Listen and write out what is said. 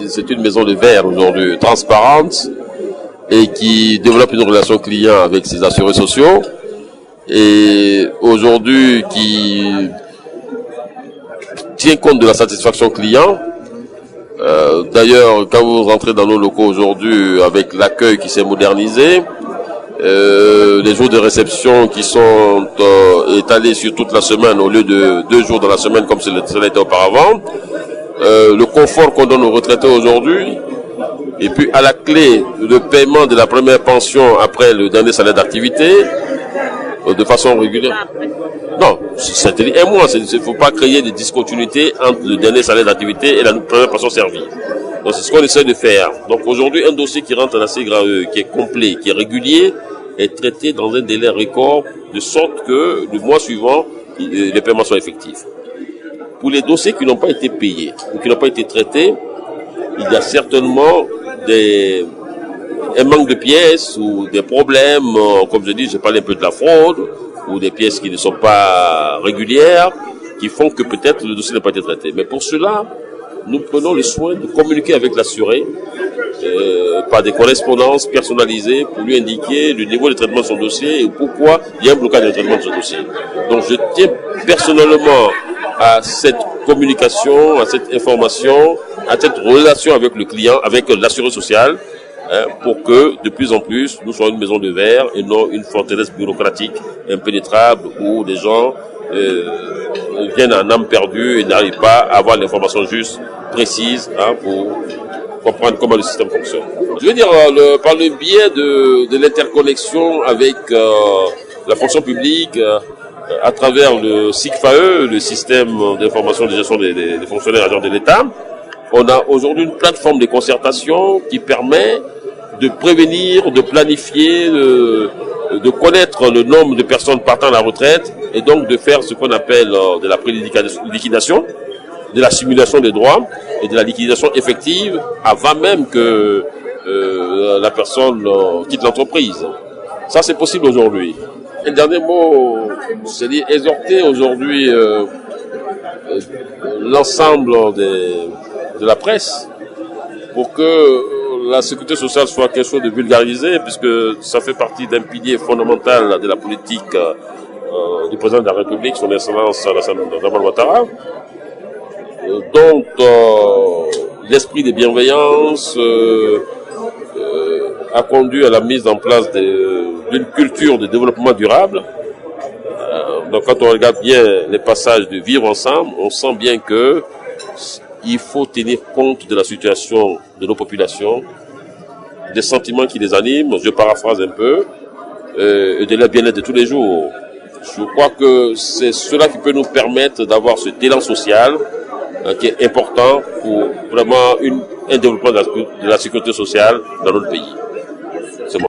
c'est une maison de verre aujourd'hui, transparente, et qui développe une relation client avec ses assurés sociaux, et aujourd'hui qui tient compte de la satisfaction client. D'ailleurs, quand vous rentrez dans nos locaux aujourd'hui, avec l'accueil qui s'est modernisé, les jours de réception qui sont étalés sur toute la semaine au lieu de 2 jours dans la semaine comme cela était auparavant, le confort qu'on donne aux retraités aujourd'hui, et puis à la clé le paiement de la première pension après le dernier salaire d'activité de façon régulière. Non, c'est un mois, il ne faut pas créer des discontinuités entre le dernier salaire d'activité et la première pension servie. Donc c'est ce qu'on essaie de faire. Donc aujourd'hui, un dossier qui rentre en ACGRAE, qui est complet, qui est régulier, est traité dans un délai record, de sorte que le mois suivant, les paiements soient effectifs. Pour les dossiers qui n'ont pas été payés ou qui n'ont pas été traités, il y a certainement un manque de pièces ou des problèmes, comme je dis, je parle un peu de la fraude, ou des pièces qui ne sont pas régulières, qui font que peut-être le dossier n'a pas été traité. Mais pour cela, nous prenons le soin de communiquer avec l'assuré par des correspondances personnalisées pour lui indiquer le niveau de traitement de son dossier et pourquoi il y a un blocage de traitement de son dossier. Donc je tiens personnellement à cette communication, à cette information, à cette relation avec le client, avec l'assuré social, pour que de plus en plus nous soyons une maison de verre et non une forteresse bureaucratique impénétrable où des gens viennent en âme perdue et n'arrivent pas à avoir l'information juste, précise, pour comprendre comment le système fonctionne. Je veux dire, par le biais de l'interconnexion avec la fonction publique, à travers le SICFAE, le système d'information de gestion des fonctionnaires agents de l'État, on a aujourd'hui une plateforme de concertation qui permet de prévenir, de planifier, de connaître le nombre de personnes partant à la retraite et donc de faire ce qu'on appelle de la pré-liquidation, de la simulation des droits et de la liquidation effective avant même que la personne quitte l'entreprise. Ça, c'est possible aujourd'hui. Un dernier mot, c'est exhorter aujourd'hui l'ensemble de la presse pour que la sécurité sociale soit quelque chose de vulgarisé, puisque ça fait partie d'un pilier fondamental de la politique du président de la République, son Excellence Alassane Dramane Ouattara. Donc, l'esprit de bienveillance a conduit à la mise en place d'une culture de développement durable. Donc, quand on regarde bien les passages de vivre ensemble, on sent bien que il faut tenir compte de la situation de nos populations, des sentiments qui les animent, je paraphrase un peu, et de leur bien-être de tous les jours. Je crois que c'est cela qui peut nous permettre d'avoir cet élan social qui est important pour vraiment un développement de la sécurité sociale dans notre pays.